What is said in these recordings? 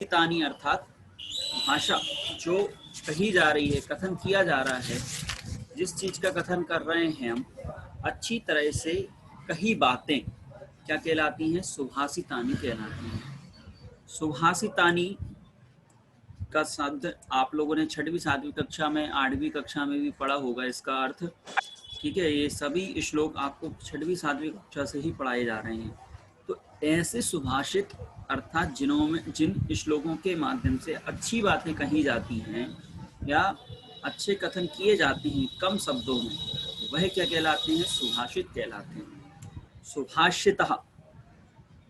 तानी अर्थात भाषा जो कही जा रही है, कथन किया जा रहा है, जिस चीज का कथन कर रहे हैं हम, अच्छी तरह से कही बातें क्या कहलाती हैं? सुभाषितानी कहलाती हैं। सुभाषितानी का शब्द आप लोगों ने 6वीं 7वीं कक्षा में 8वीं कक्षा में भी पढ़ा होगा इसका अर्थ। ठीक है, ये सभी श्लोक आपको 6वीं 7वीं कक्षा से ही पढ़ाए जा रहे हैं। तो ऐसे सुभाषित अर्थात जिन श्लोकों के माध्यम से अच्छी बातें कही जाती हैं या अच्छे कथन किए जाते हैं कम शब्दों में, वह क्या कहलाते हैं? सुभाषित कहलाते हैं। सुभाषितः,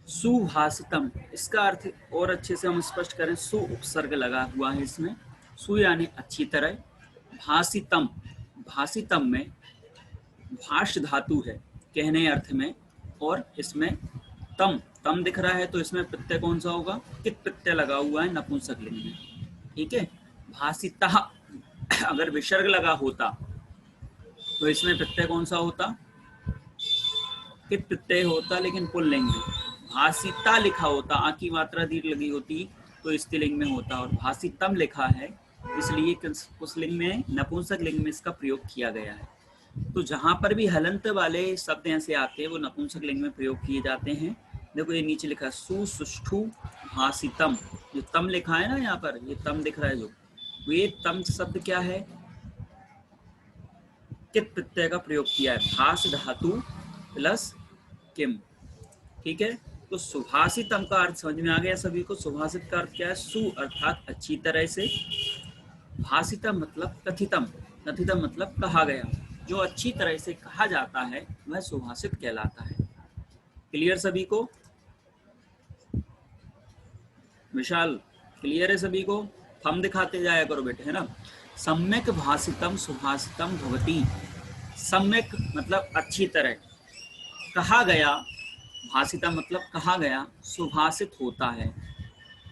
सुभाषितम, इसका अर्थ और अच्छे से हम स्पष्ट करें, सु उपसर्ग लगा हुआ है इसमें, सु यानी अच्छी तरह, भाषितम, भाषितम में भाष धातु है कहने अर्थ में, और इसमें तम, तम दिख रहा है तो इसमें प्रत्यय कौन सा होगा? कित प्रत्यय लगा हुआ है नपुंसक लिंग में। ठीक है, भाषितः अगर विसर्ग लगा होता तो इसमें प्रत्यय कौन सा होता? कित प्रत्यय होता, लेकिन पुल्लिंग में। भाषिता लिखा होता, आ की मात्रा दीर्घ लगी होती तो स्त्रीलिंग में होता, और भाषितम लिखा है इसलिए पुंसलिंग में, नपुंसक लिंग में इसका प्रयोग किया गया है। तो जहां पर भी हलंत वाले शब्द ऐसे आते हैं वो नपुंसक लिंग में प्रयोग किए जाते हैं। देखो ये नीचे लिखा है सुसुष्ठु भाषितम, जो तम लिखा है ना यहाँ पर, ये तम दिख रहा है जो, ये तम शब्द क्या है? कित प्रत्यय का प्रयोग किया है, भाष धातु प्लस किम। ठीक है, तो सुभाषितम का अर्थ समझ में आ गया सभी को। सुभाषित का अर्थ क्या है? सु अर्थात अच्छी तरह से, भाषितम मतलब कथितम, कथितम मतलब कहा गया, जो अच्छी तरह से कहा जाता है वह सुभाषित कहलाता है। क्लियर सभी को? विशाल क्लियर है सभी को? थम दिखाते जाया करो बेटे, है ना। सम्यक भाषितम सुभाषितम भवति, सम्यक मतलब अच्छी तरह, कहा गया, भाषितम मतलब कहा गया, सुभाषित होता है,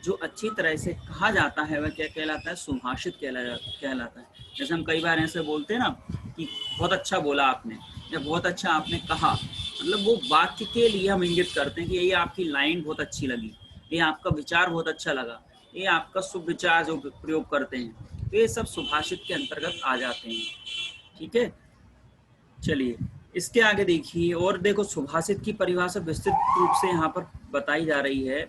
जो अच्छी तरह से कहा जाता है वह क्या कहलाता है? सुभाषित कहलाता है। जैसे हम कई बार ऐसे बोलते हैं ना कि बहुत अच्छा बोला आपने या बहुत अच्छा आपने कहा, मतलब वो वाक्य के लिए हम इंगित करते हैं कि ये आपकी लाइन बहुत अच्छी लगी, ये आपका विचार बहुत अच्छा लगा, ये आपका शुभ विचार जो प्रयोग करते हैं, तो ये सब सुभाषित के अंतर्गत आ जाते हैं। ठीक है, चलिए इसके आगे देखिए, और देखो सुभाषित की परिभाषा विस्तृत रूप से यहाँ पर बताई जा रही है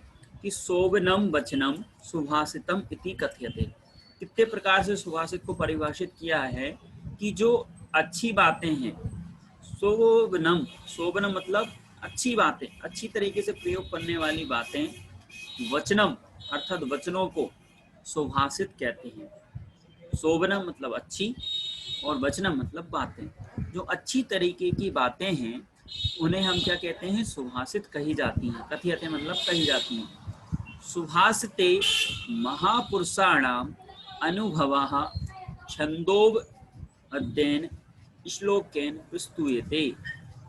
कि शोभनम वचनम सुभाषितम इति कथ्यते। कितने प्रकार से सुभाषित को परिभाषित किया है कि जो अच्छी बातें हैं, शोभनम, शोभनम मतलब अच्छी बातें, अच्छी तरीके से प्रयोग करने वाली बातें, वचनम अर्थात वचनों को सुभाषित कहते हैं। शोभनम मतलब अच्छी और वचनम मतलब बातें, जो अच्छी तरीके की बातें हैं उन्हें हम क्या कहते हैं? सुभाषित कही जाती हैं। कथ्यते मतलब कही जाती हैं। सुभाषिते महापुरुषाणाम अनुभवः छंदोव अध्ययन श्लोकेन प्रस्तुयते।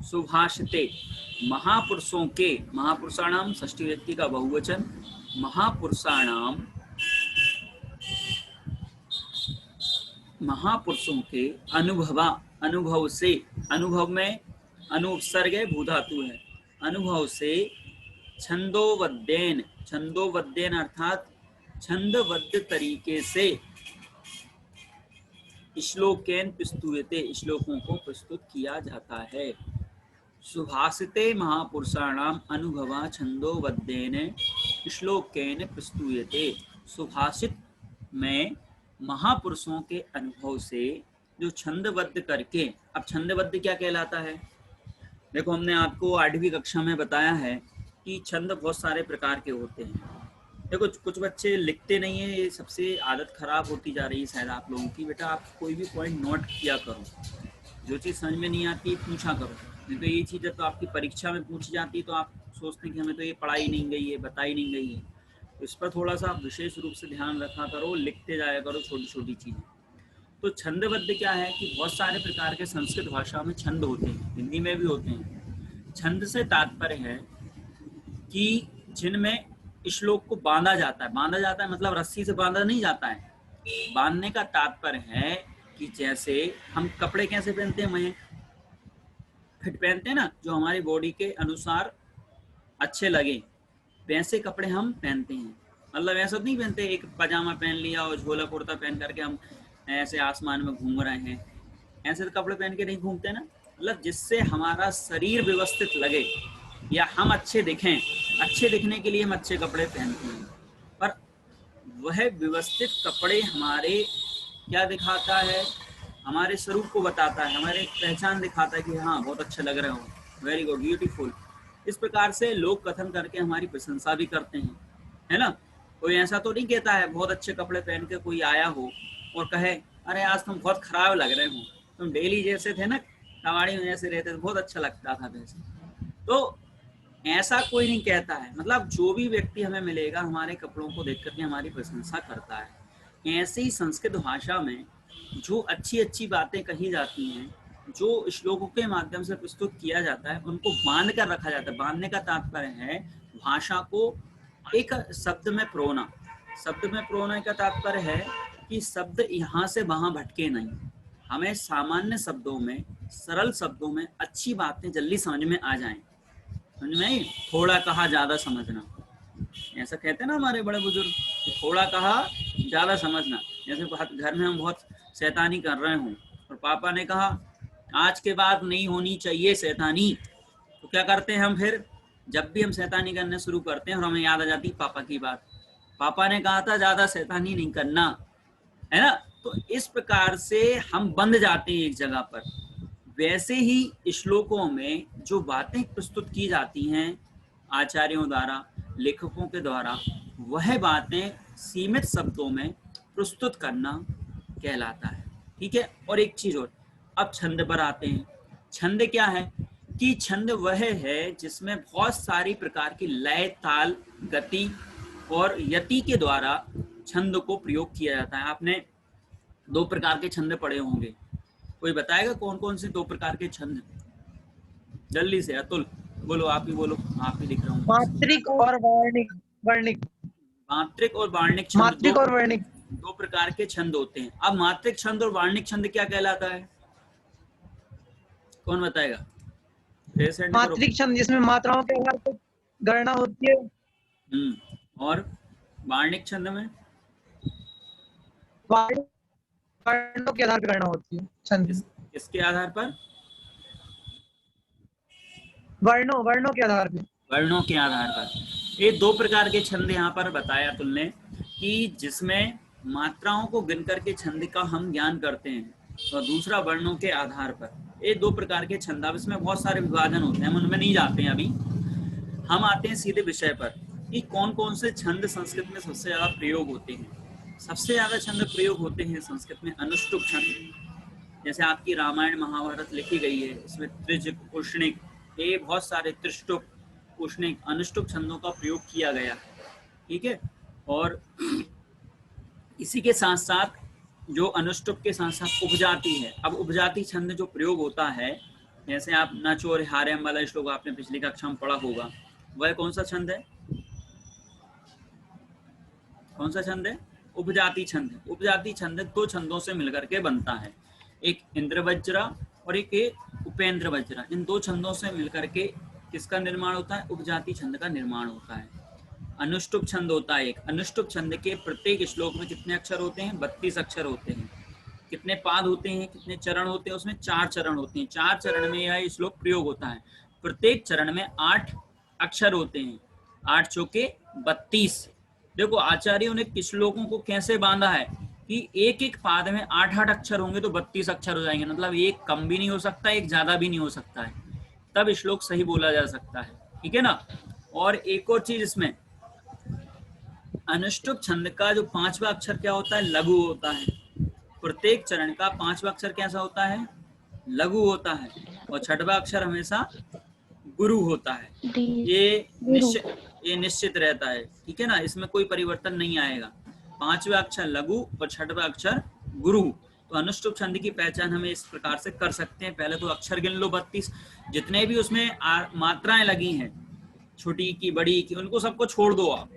सुभाषिते महापुरुषों के, महापुरुषाणाम षष्ठी व्यक्ति का बहुवचन, महापुरुषाणाम महापुरुषों के अनुभवा, अनुभव से, अनुभव में अनुपसर्ग है, भू धातु है, अनुभव से छंदोवद्यन, छंदोवद्यन अर्थात छंदबद्ध तरीके से श्लोकेन प्रस्तुयते, श्लोकों को प्रस्तुत किया जाता है। सुभाषिते महापुरुषाणाम अनुभवा छंदोवद्यन श्लोकेन प्रस्तुयते। सुभाषित में महापुरुषों के अनुभव से जो छंदबद्ध करके, अब छंदबद्ध क्या कहलाता है? देखो हमने आपको 8वीं कक्षा में बताया है कि छंद बहुत सारे प्रकार के होते हैं। देखो कुछ बच्चे लिखते नहीं है, ये सबसे आदत खराब होती जा रही है शायद आप लोगों की। बेटा आप कोई भी पॉइंट नोट किया करो, जो चीज़ समझ में नहीं आती पूछा करो, नहीं तो ये चीज़ तो आपकी परीक्षा में पूछी जाती तो आप सोचते हैं कि हमें तो ये पढ़ाई नहीं गई है, बताई नहीं गई है। तो इस पर थोड़ा सा विशेष रूप से ध्यान रखा करो, लिखते जाया करो छोटी छोटी चीज़ें। तो छंदबद्ध क्या है कि बहुत सारे प्रकार के संस्कृत भाषा में छंद होते हैं, हिंदी में भी होते हैं। छंद से तात्पर्य है कि जिनमें श्लोक को बांधा जाता है, बांधा जाता है मतलब रस्सी से बांधा नहीं जाता है। बांधने का तात्पर्य है कि जैसे हम कपड़े कैसे पहनते हैं, मयंक, फिट पहनते हैं ना, जो हमारी बॉडी के अनुसार अच्छे लगे, वैसे कपड़े हम पहनते हैं। मतलब ऐसा नहीं पहनते एक पजामा पहन लिया और झोला कुर्ता पहन करके हम ऐसे आसमान में घूम रहे हैं, ऐसे तो कपड़े पहन के नहीं घूमते ना। मतलब जिससे हमारा शरीर व्यवस्थित लगे या हम अच्छे दिखें, अच्छे दिखने के लिए हम अच्छे कपड़े पहनते हैं। पर वह व्यवस्थित कपड़े हमारे क्या दिखाता है, हमारे स्वरूप को बताता है, हमारे पहचान दिखाता है कि हाँ बहुत अच्छे लग रहे हो, वेरी गुड, ब्यूटीफुल। इस प्रकार से लोग कथन करके हमारी प्रशंसा भी करते हैं, है ना। कोई ऐसा तो नहीं कहता है बहुत अच्छे कपड़े पहन के कोई आया हो और कहे अरे आज तुम बहुत खराब लग रहे हो, तुम डेली जैसे थे ना कबाड़ी में जैसे रहते थे, बहुत अच्छा लगता था वैसे। तो ऐसा कोई नहीं कहता है। मतलब जो भी व्यक्ति हमें मिलेगा हमारे कपड़ों को देख करके हमारी प्रशंसा करता है। ऐसे ही संस्कृत भाषा में जो अच्छी अच्छी बातें कही जाती हैं, जो श्लोकों के माध्यम से प्रस्तुत किया जाता है, उनको बांध कर रखा जाता है। बांधने का तात्पर्य है भाषा को एक शब्द में प्रोना। शब्द में प्रोना का तात्पर्य है कि शब्द यहाँ से वहां भटके नहीं, हमें सामान्य शब्दों में, सरल शब्दों में अच्छी बातें जल्दी समझ में आ जाएं। समझ में आई? थोड़ा कहा ज्यादा समझना, ऐसा कहते हैं ना हमारे बड़े बुजुर्ग कि थोड़ा कहा ज्यादा समझना। जैसे घर में हम बहुत शैतानी कर रहे हों और पापा ने कहा आज के बाद नहीं होनी चाहिए शैतानी, तो क्या करते हैं हम फिर? जब भी हम शैतानी करने शुरू करते हैं और हमें याद आ जाती पापा की बात, पापा ने कहा था ज्यादा शैतानी नहीं करना, है ना। तो इस प्रकार से हम बंध जाते हैं एक जगह पर। वैसे ही श्लोकों में जो बातें प्रस्तुत की जाती हैं आचार्यों द्वारा, लेखकों के द्वारा, वह बातें सीमित शब्दों में प्रस्तुत करना कहलाता है। ठीक है। और एक चीज और, अब छंद पर आते हैं। छंद क्या है कि छंद वह है जिसमें बहुत सारी प्रकार की लय, ताल, गति और यति के द्वारा छंद को प्रयोग किया जाता है। आपने दो प्रकार के छंद पढ़े होंगे, कोई बताएगा कौन कौन से दो प्रकार के छंद? जल्दी से अतुल बोलो, आप ही बोलो, आप ही लिख रहा हूँ। मात्रिक और वर्णिक। वर्णिक मात्रिक और वार्णिक छंद, मात्रिक और वर्णिक दो प्रकार के छंद होते हैं। अब मात्रिक छंद और वार्णिक छंद क्या कहलाता है, कौन बताएगा? मात्रिक छंद जिसमें मात्राओं के आधार पर गणना होती है। और वार्णिक छंद में वर्णों के आधार पर गणना होती है। छंद किसके आधार पर? वर्णों के आधार पर। वर्णों के आधार पर। ये दो प्रकार के छंद यहाँ पर बताया तुमने कि जिसमें मात्राओं को गिन करके छंद का हम ज्ञान करते हैं, और दूसरा वर्णों के आधार पर। ये दो प्रकार के छंद, अब इसमें बहुत सारे विभाजन होते हैं, हम उनमें नहीं जाते हैं अभी। हम आते हैं सीधे विषय पर कि कौन कौन से छंद संस्कृत में सबसे ज्यादा प्रयोग होते हैं। सबसे ज्यादा छंद प्रयोग होते हैं संस्कृत में अनुष्टुप छंद। जैसे आपकी रामायण महाभारत लिखी गई है, इसमें त्रिज, पुष्णिक, ये बहुत सारे त्रिष्टुप, पुष्णिक, अनुष्टुप छंदों का प्रयोग किया गया है। ठीक है। और इसी के साथ साथ जो अनुष्टुप के साथ साथ उपजाति है। अब उपजाति छंद जो प्रयोग होता है, जैसे आप न चोर हारेम वाला श्लोक आपने पिछली कक्षा में पढ़ा होगा, वह कौन सा छंद है? कौन सा छंद है? उपजाति छंद। उपजाति छंद दो छंदों से मिलकर के बनता है, एक इंद्रवज्रा और एक उपेंद्र वज्रा। इन दो छंदों से मिलकर के किसका निर्माण होता है? उपजाति छंद का निर्माण होता है। अनुष्टुप छंद होता है एक। अनुष्टुप छंद के प्रत्येक श्लोक में कितने अक्षर होते हैं? 32 अक्षर होते हैं। कितने पाद होते हैं, कितने चरण होते हैं? उसमें 4 चरण होते हैं। 4 चरण में यह श्लोक प्रयोग होता है। प्रत्येक चरण में 8 अक्षर होते हैं। 8 चौके 32। देखो आचार्यों ने श्लोकों को कैसे बांधा है कि एक एक पाद में 8-8 अक्षर होंगे तो 32 अक्षर हो जाएंगे। मतलब एक कम भी नहीं हो सकता, एक ज्यादा भी नहीं हो सकता है, तब श्लोक सही बोला जा सकता है। ठीक है ना। और एक और चीज इसमें, अनुष्टुप छंद का जो 5वां अक्षर क्या होता है? लघु होता है। प्रत्येक चरण का 5वां अक्षर कैसा होता है? लघु होता है। और 6वां अक्षर हमेशा गुरु होता है। ये निश्चित रहता है। ठीक है ना, इसमें कोई परिवर्तन नहीं आएगा। 5वां अक्षर लघु और 6वां अक्षर गुरु। तो अनुष्टुप छंद की पहचान हमें इस प्रकार से कर सकते हैं। पहले तो अक्षर गिन लो 32, जितने भी उसमें मात्राएं लगी हैं, छोटी की बड़ी की, उनको सबको छोड़ दो आप।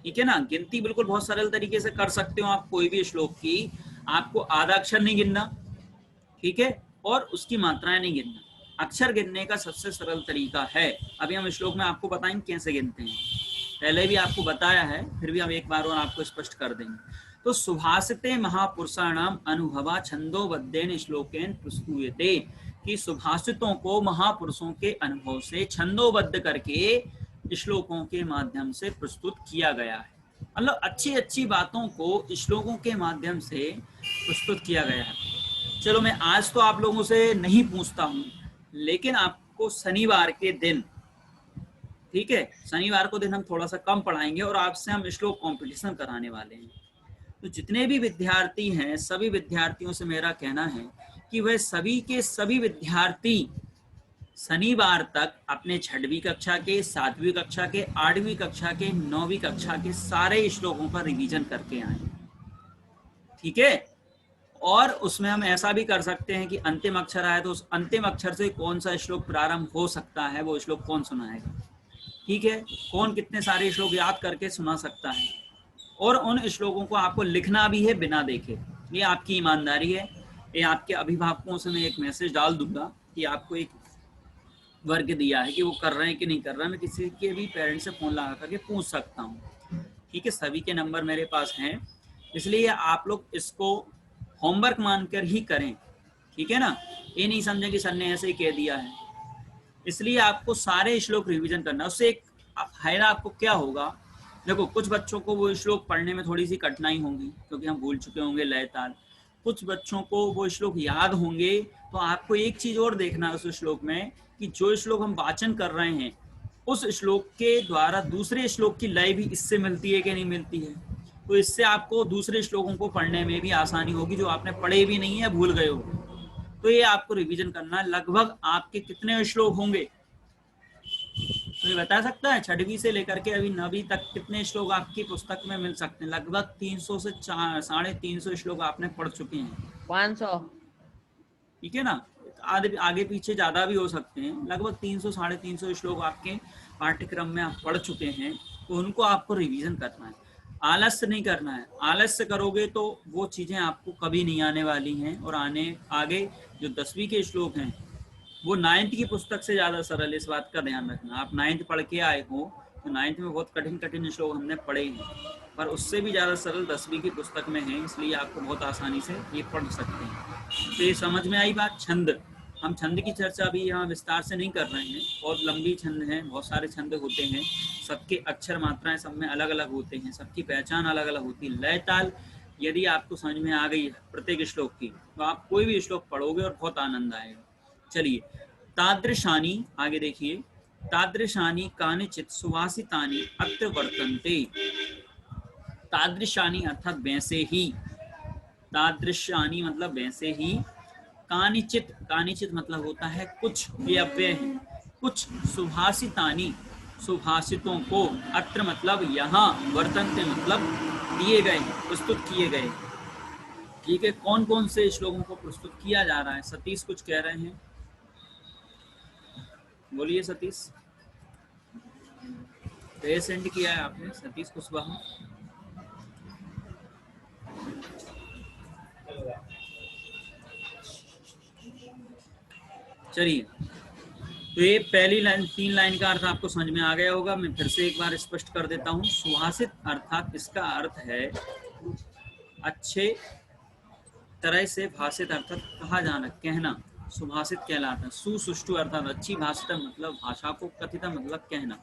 ठीक है ना। गिनती बिल्कुल बहुत सरल तरीके से कर सकते हो आप कोई भी श्लोक की। आपको आधा अक्षर नहीं गिनना, ठीक है, और उसकी मात्राएं नहीं गिनना। अक्षर गिनने का सबसे सरल तरीका है, अभी हम श्लोक में आपको बताएंगे कैसे गिनते हैं। पहले भी आपको बताया है, फिर भी हम एक बार और आपको स्पष्ट कर देंगे। तो सुभाषिते महापुरुषाणाम अनुभवा छंदोबद्धेन श्लोकेन प्रस्तुयते, कि सुभाषितों को महापुरुषों के अनुभव से छंदोबद्ध करके श्लोकों के माध्यम से प्रस्तुत किया गया है। मतलब अच्छी अच्छी बातों को श्लोकों के माध्यम से प्रस्तुत किया गया है। चलो मैं आज तो आप लोगों से नहीं पूछता हूँ, लेकिन आपको शनिवार के दिन, ठीक है, शनिवार को दिन हम थोड़ा सा कम पढ़ाएंगे और आपसे हम श्लोक कंपटीशन कराने वाले हैं। तो जितने भी विद्यार्थी हैं, सभी विद्यार्थियों से मेरा कहना है कि वह सभी के सभी विद्यार्थी शनिवार तक अपने 6वीं कक्षा के, 7वीं कक्षा के, 8वीं कक्षा के, 9वीं कक्षा के सारे श्लोकों का रिवीजन करके आए, ठीक है। और उसमें हम ऐसा भी कर सकते हैं कि अंतिम अक्षर आए तो उस अंतिम अक्षर से कौन सा श्लोक प्रारंभ हो सकता है, वो श्लोक कौन सुनाएगा, ठीक है, कौन कितने सारे श्लोक याद करके सुना सकता है। और उन श्लोकों को आपको लिखना भी है बिना देखे, ये आपकी ईमानदारी है। ये आपके अभिभावकों से मैं एक मैसेज डाल दूंगा कि आपको एक वर्ग दिया है कि वो कर रहे हैं कि नहीं कर रहे हैं, मैं किसी के भी पेरेंट्स से फ़ोन लगा करके पूछ सकता हूँ, ठीक है। सभी के नंबर मेरे पास हैं, इसलिए आप लोग इसको होमवर्क मानकर ही करें, ठीक है ना। ये नहीं समझें कि सर ने ऐसे ही कह दिया है। इसलिए आपको सारे श्लोक रिवीजन करना, उससे एक फायदा आपको क्या होगा। देखो, कुछ बच्चों को वो श्लोक पढ़ने में थोड़ी सी कठिनाई होगी क्योंकि हम भूल चुके होंगे लय ताल। कुछ बच्चों को वो श्लोक याद होंगे। तो आपको एक चीज और देखना है उस श्लोक में कि जो श्लोक हम वाचन कर रहे हैं उस श्लोक के द्वारा दूसरे श्लोक की लय भी इससे मिलती है कि नहीं मिलती है। तो इससे आपको दूसरे श्लोकों को पढ़ने में भी आसानी होगी जो आपने पढ़े भी नहीं है, भूल गए हो। तो ये आपको रिवीजन करना है। लगभग आपके कितने श्लोक होंगे तो ये बता सकता है? 6वीं से लेकर के अभी 9वीं तक कितने श्लोक आपकी पुस्तक में मिल सकते हैं? लगभग 300 से 350 श्लोक आपने पढ़ चुके हैं। 500, ठीक है ना। आगे पीछे ज्यादा भी हो सकते हैं। लगभग 300 350 श्लोक आपके पाठ्यक्रम में आप पढ़ चुके हैं। तो उनको आपको रिवीजन करना है, आलस्य नहीं करना है। आलस्य करोगे तो वो चीजें आपको कभी नहीं आने वाली हैं। और आगे जो 10वीं के श्लोक हैं वो 9th की पुस्तक से ज्यादा सरल, इस बात का ध्यान रखना। आप 9th पढ़ के आए हो तो 9th में बहुत कठिन कठिन श्लोक हमने पढ़े हैं, पर उससे भी ज्यादा सरल 10वीं की पुस्तक में है, इसलिए आपको बहुत आसानी से ये पढ़ सकते हैं। तो ये समझ में आई बात। छंद, हम छंद की चर्चा अभी यहाँ विस्तार से नहीं कर रहे हैं। बहुत लंबी छंद है, बहुत सारे छंद होते हैं, सबके अक्षर मात्राएं सब में अलग अलग होते हैं, सबकी पहचान अलग अलग होती है। लय ताल यदि आपको समझ में आ गई है प्रत्येक श्लोक की तो आप कोई भी श्लोक पढ़ोगे और बहुत आनंद आएगा। चलिए, तादृशानी, आगे देखिए, तादृशानी कानिचित सुवासितानि अत्र वर्तन्ते। तादृशानी अर्थात वैसे ही, तादृशानी मतलब वैसे ही, कानिचित, कानिचित मतलब होता है कुछ, ये अव्यय है, कुछ, सुभाषितानी सुभाषितों को, अत्र मतलब यहाँ, वर्तन्ते मतलब दिए गए, प्रस्तुत किए गए। ठीक है, कौन कौन से श्लोकों को प्रस्तुत किया जा रहा है? सतीश कुछ कह रहे हैं, बोलिए सतीश। सेंड किया है आपने सतीश कुशवाहा। चलिए, तो ये पहली लाइन, 3 लाइन का अर्थ आपको समझ में आ गया होगा। मैं फिर से एक बार स्पष्ट कर देता हूँ। सुभाषित अर्थात इसका अर्थ है अच्छे तरह से भाषित अर्थात कहा जाना, कहना, सुभाषित कहलाता है। सुसुष्टु अर्थात अच्छी भाषितम मतलब भाषा को, कथितम मतलब कहना।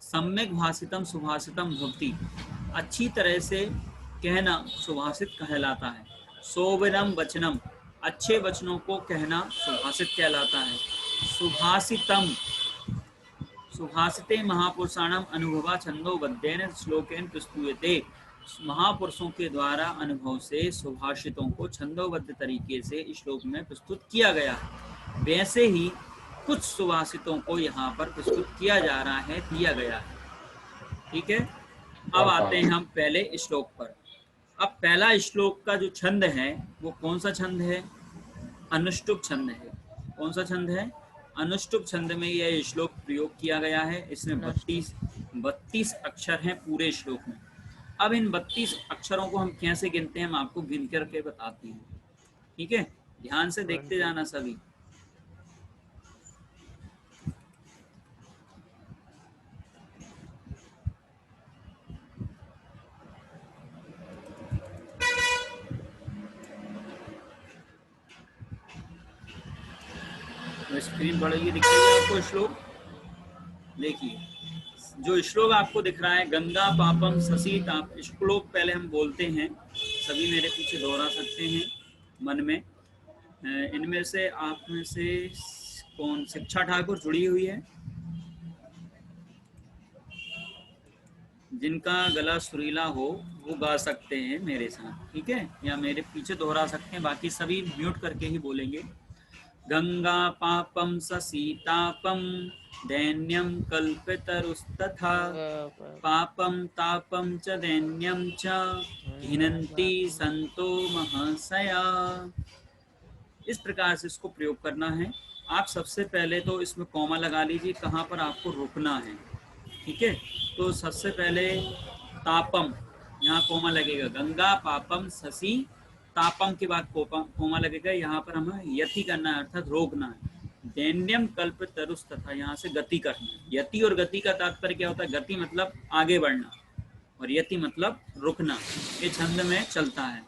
सम्यक भाषितम सुभाषितम भवति, अच्छी तरह से कहना सुभाषित कहलाता है। सोविनम वचनम, अच्छे वचनों को कहना सुभाषित कहलाता है। सुभाषितम, सुभाषिते महापुरुषाणाम अनुभवा छंदोबद्धेन श्लोकेन प्रस्तुयते, महापुरुषों के द्वारा अनुभव से सुभाषितों को छंदोबद्ध तरीके से श्लोक में प्रस्तुत किया गया है। वैसे ही कुछ सुभाषितों को यहाँ पर प्रस्तुत किया जा रहा है, दिया गया है। ठीक है, अब आते हैं हम पहले श्लोक पर। अब पहला श्लोक का जो छंद है वो कौन सा छंद है? अनुष्टुप छंद है। कौन सा छंद है? अनुष्टुप छंद में यह श्लोक प्रयोग किया गया है। इसमें 32 अक्षर हैं पूरे श्लोक में। अब इन 32 अक्षरों को हम कैसे गिनते हैं, हम आपको गिन करके बताते हैं। ठीक है, ध्यान से देखते जाना सभी। स्क्रीन बढ़ेगी, दिखेगा आपको श्लोक। देखिए जो श्लोक आपको दिख रहा है, गंगा पापम शशि ताप, श्लोक पहले हम बोलते हैं, सभी मेरे पीछे दोहरा सकते हैं मन में। इनमें से आप में से कौन शिक्षा ठाकुर जुड़ी हुई है? जिनका गला सुरीला हो वो गा सकते हैं मेरे साथ, ठीक है, या मेरे पीछे दोहरा सकते हैं, बाकी सभी म्यूट करके ही बोलेंगे। गंगा पापम ससीतापम दैन्यम कल्पितरुस्तथा पापम तापम च दैन्यम च घिनन्ति संतो महाशया। इस प्रकार से इसको प्रयोग करना है। आप सबसे पहले तो इसमें कॉमा लगा लीजिए कहाँ पर आपको रुकना है, ठीक है। तो सबसे पहले तापम, यहाँ कोमा लगेगा, गंगा पापम शशि, तापम के बाद कोमा लगेगा, यहाँ पर हमें यति करना है अर्थात रोकना है। दैन्यम कल्प तरुस तथा, यहाँ से गति करना है। यति और गति का तात्पर्य क्या होता है? गति मतलब आगे बढ़ना और यति मतलब रुकना, ये छंद में चलता है।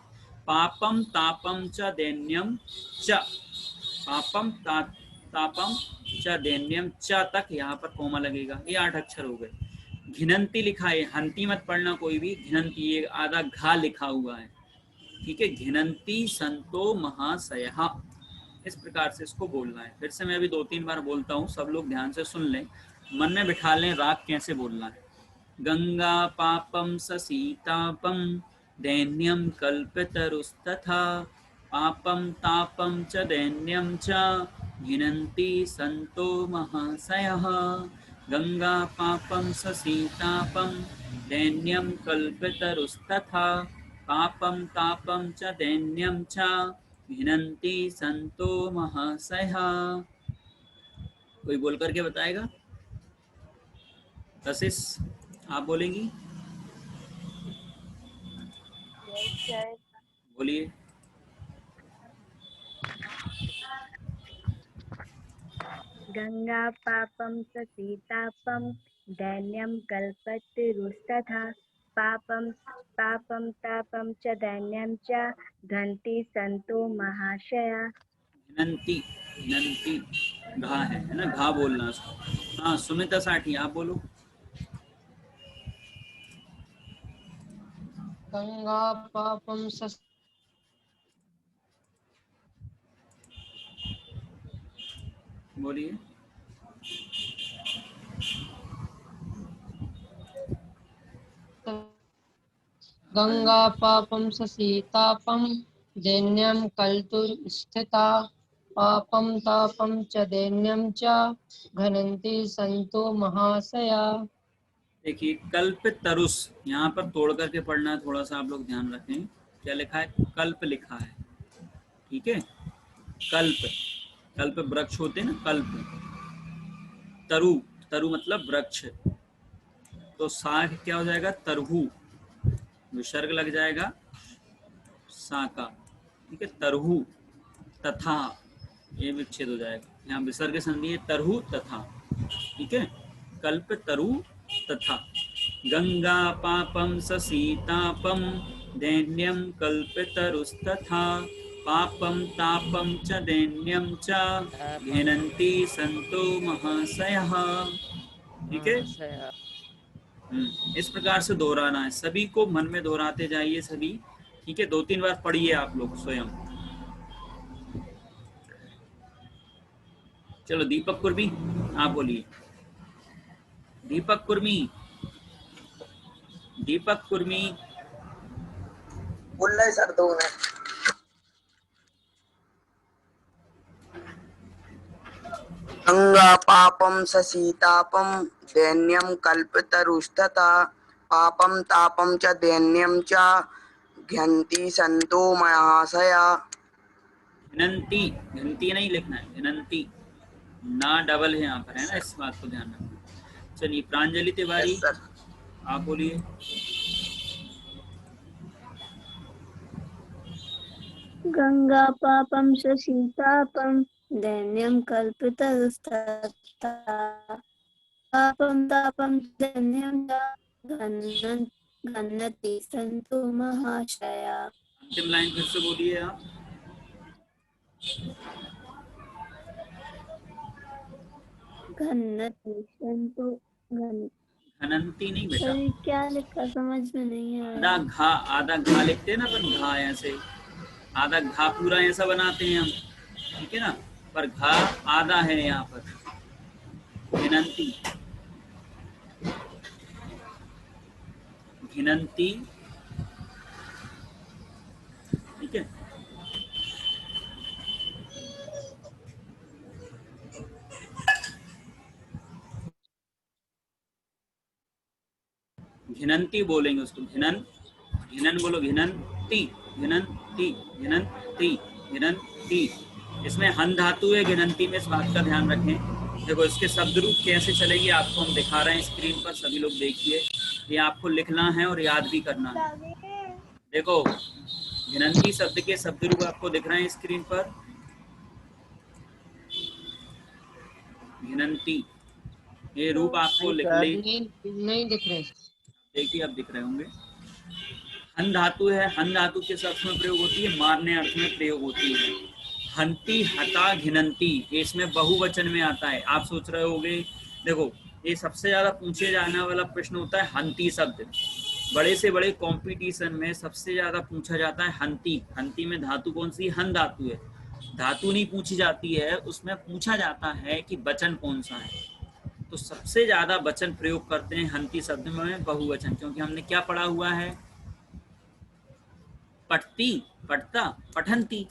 पापम तापम च दैन्यम च, पापम तापम च दैन्यम च तक यहाँ पर कोमा लगेगा, ये 8 अक्षर हो गए। घिनंती लिखा है, हंती मत पढ़ना कोई भी, घिनंती ये आधा घा लिखा हुआ है, ठीक है। घिनंती संतो महाशयः, इस प्रकार से इसको बोलना है। फिर से मैं अभी 2-3 बार बोलता हूँ, सब लोग ध्यान से सुन लें, मन में बिठा लें राग कैसे बोलना है। गंगा पापम ससीतापम दैन्यम कल्पितरुस्तथा पापम तापम च दैन्यम च घिनन्ति संतो महाशयः। गंगा पापम ससीतापम दैन्यम कल्पितरुस्तथा पापम तापम च दैन्यम च घिनन्ति संतो महाशयः। कोई बोल करके बताएगा? कशिश आप बोलेंगी? बोलिए। गंगा पापम ससीतापम दैन्यम कल्पतरुस्तथा पापम पापम तापम च दैन्यम च घंति संतो महाशया। घिनंती, घिनंती घा है ना, घा बोलना उसको। हाँ सुमिता साठी आप बोलो। गंगा पापम बोलिए। गंगा पापम ससीतापम दैन्यम कल्तुस्थिता पापम तापम च दैन्यम च घनन्ति संतो महाशया। देखिए कल्प तरुस, यहाँ पर तोड़ करके पढ़ना है, थोड़ा सा आप लोग ध्यान रखें। क्या लिखा है? कल्प लिखा है, ठीक है। कल्प, कल्प वृक्ष होते हैं ना, कल्प। तरु, तरु मतलब वृक्ष, तो साग क्या हो जाएगा? तरहु, विसर्ग लग जाएगा सा का, ठीक है। तरहु तथा, ये विच्छेद हो जाएगा, यहाँ विसर्ग संधि है, तरहु तथा, ठीक है। कल्प तरु तथा। गंगा पापम ससीतापम दैन्यम कल्पितरुस्तथा पापम तापम च दैन्यम च घिनन्ति संतो महाशयः, ठीक है। इस प्रकार से दोहराना है, सभी को मन में दोहराते जाइए सभी, ठीक है। 2-3 बार पढ़िए आप लोग स्वयं। चलो दीपक कुर्मी आप बोलिए। दीपक कुर्मी, दीपक कुर्मी बोल रहे सर 2 मिनट। गंगा पापम ससीतापम दैन्यम कल्पतरुस्तथा पापम तापम च दैन्यम च घ्नन्ति संतो महाशया। घिनंती, घिनती नहीं लिखना है, घिनंती ना डबल है यहाँ पर, है ना, इस बात को ध्यान रखना। चलिए प्रांजलि तिवारी आप बोलिए। गंगा पापम ससीतापम दैन्यम कल्पितरुस्तथा पापम तापम दैन्यम च घनन्ति संतो महाशया। अंतिम लाइन फिर से बोलिए आप। घन्नति तो घन घनंती नहीं बेटा, सर क्या लिखा समझ में नहीं आया। आधा घा लिखते हैं ना अपन, घा ऐसे आधा घा पूरा ऐसा बनाते हैं हम, ठीक है ना, पर घा आधा है यहाँ पर। घिनंती, घिनंती, ठीक है। घिनंती बोलेंगे उसको, घिनन, घिनन बोलो, घिनंती, घिनंती, घिनंती, घिनंती। इसमें हन धातु है घिनंती में, इस बात का ध्यान रखें। देखो इसके शब्द रूप कैसे चलेंगे आपको हम दिखा रहे हैं स्क्रीन पर, सभी लोग देखिए। ये आपको लिखना है और याद भी करना है। देखो घिनंती शब्द के शब्द रूप आपको दिख रहे हैं स्क्रीन पर। घिनंती, ये रूप आपको नहीं लिख सर, ले, नहीं दिख रहे। देखिए अब दिख रहे होंगे। हन धातु है, हन धातु किस अर्थ में प्रयोग होती है? मारने अर्थ में प्रयोग होती है। हंती, हता, घिनंती, ये इसमें बहुवचन में आता है। आप सोच रहे होगे, देखो ये सबसे ज्यादा पूछे जाने वाला प्रश्न होता है हंती शब्द। बड़े से बड़े कंपटीशन में सबसे ज्यादा पूछा जाता है हंती। हंती में धातु कौन सी? हन धातु है। धातु नहीं पूछी जाती है, उसमें पूछा जाता है कि वचन कौन सा है। तो सबसे ज्यादा वचन प्रयोग करते हैं हंती शब्द में बहुवचन, क्योंकि हमने क्या पढ़ा हुआ है? पठती, पठता, पठंती,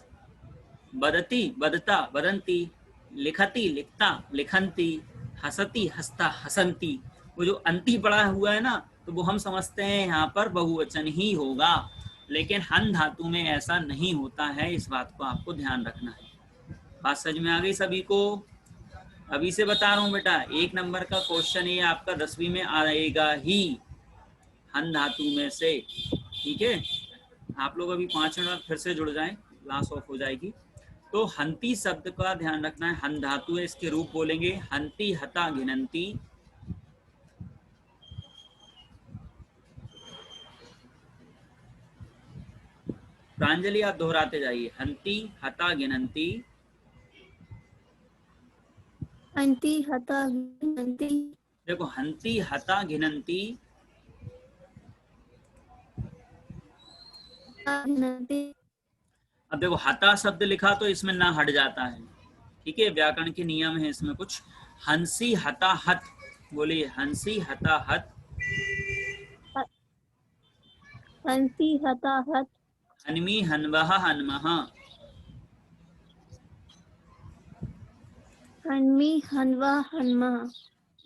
बदती, बदता, बदंती, लिखती, लिखता, लिखंती, हसती, हसता, हसंती। वो जो अंती पड़ा हुआ है ना, तो वो हम समझते हैं यहाँ पर बहुवचन ही होगा, लेकिन हन धातु में ऐसा नहीं होता है। इस बात को आपको ध्यान रखना है। बात समझ में आ गई सभी को? अभी से बता रहा हूँ बेटा, 1 नंबर का क्वेश्चन ये आपका 10वीं में आएगा ही, हन धातु में से, ठीक है। आप लोग अभी 5 मिनट बाद फिर से जुड़ जाएं, क्लास ऑफ हो जाएगी। तो हंती शब्द का ध्यान रखना है, हन धातु है, इसके रूप बोलेंगे हंती, हता, घिनंती। प्रांजलि आप दोहराते जाइए, हंती, हता, घिनंती। हंती, हता, घिनंती। देखो हंती, हता, घिनंती, घिनंती। अब देखो हता शब्द लिखा तो इसमें ना हट जाता है, ठीक है, व्याकरण के नियम है इसमें कुछ। हंसी, हता, हत, बोलिए हंसी, हता, हत। हंसी, हता, हत। हनमी, हनवहा, हनमहा। हनमी, हनवा, हनमा।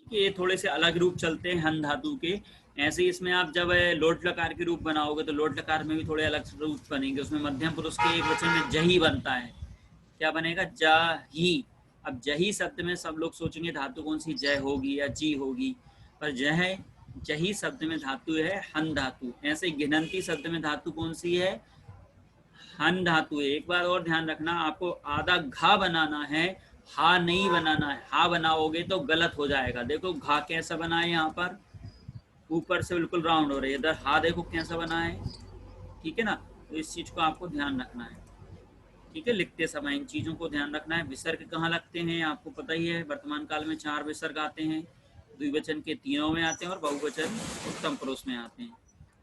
ये थोड़े से अलग रूप चलते हैं हन धातु के। ऐसे ही इसमें आप जब लोट लकार के रूप बनाओगे तो लोट लकार में भी थोड़े अलग रूप बनेंगे। उसमें मध्यम पुरुष के एक वचन में जही बनता है। क्या बनेगा? जाही। अब जही शब्द में सब लोग सोचेंगे धातु कौन सी, जय होगी या जी होगी, पर जह, जही शब्द में धातु है हन धातु। ऐसे घिनंती शब्द में धातु कौन सी है? हन धातु है। एक बार और ध्यान रखना, आपको आधा घा बनाना है, हा नहीं बनाना है। हा बनाओगे तो गलत हो जाएगा। देखो घा कैसा बना है, यहाँ पर ऊपर से बिल्कुल राउंड हो रही है, इधर हा देखो कैसा बना है, ठीक है ना। तो इस चीज को आपको ध्यान रखना है, ठीक है। लिखते समय इन चीजों को ध्यान रखना है। विसर्ग कहाँ लगते हैं आपको पता ही है, वर्तमान काल में 4 विसर्ग आते हैं, द्विवचन के 3 में आते हैं और बहुवचन उत्तम पुरुष में आते हैं,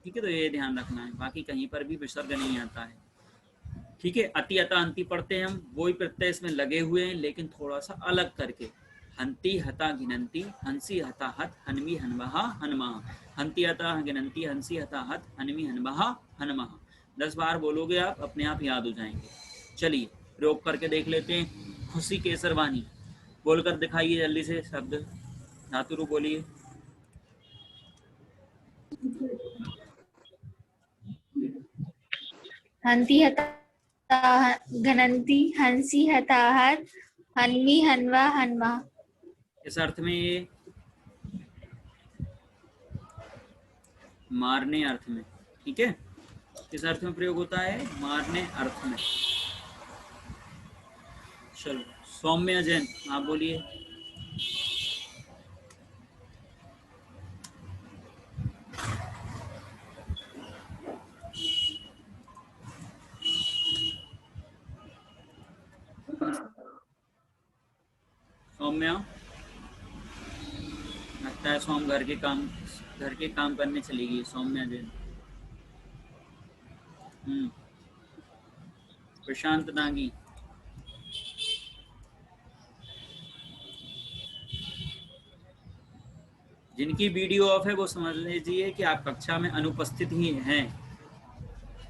ठीक है। तो ये ध्यान रखना है, बाकी कहीं पर भी विसर्ग नहीं आता है, ठीक है। अति, अता, अंति पढ़ते हैं हम, वही प्रत्यय इसमें लगे हुए हैं लेकिन थोड़ा सा अलग करके। हंती, हता, घिनंती, हंसी, हता, हत, हनमी, हनवहा, हनमा। हंती, हता, घिनंती, हंसी, हता, हत, हनमी, हनवहा, हनमा। 10 बार बोलोगे आप, अपने आप याद हो जाएंगे। चलिए प्रयोग करके देख लेते हैं। खुशी केसरवानी, बोलकर दिखाइए जल्दी से शब्द, धातु रूप बोलिए। हंती, हता, घनंती, हंसी, हताहत, हनमी, हनवा, हनमा। इस अर्थ में ये मारने अर्थ में, ठीक है। किस अर्थ में प्रयोग होता है? मारने अर्थ में। चलो सौम्य जैन आप बोलिए। सौम्या, लगता है सोम घर के काम करने चली गई सौम्या जैन। प्रशांत नागी। जिनकी वीडियो ऑफ है वो समझ लीजिए कि आप कक्षा में अनुपस्थित ही हैं।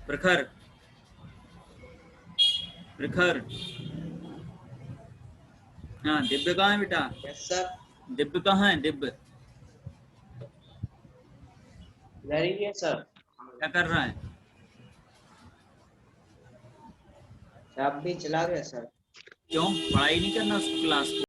प्रखर प्रखर। हाँ दिव्य कहाँ है बेटा? Yes sir. दिव्य कहाँ है? दिव्य इधर ही है सर। क्या कर रहा है? आप भी चला गया सर। क्यों पढ़ाई नहीं करना उस क्लास को?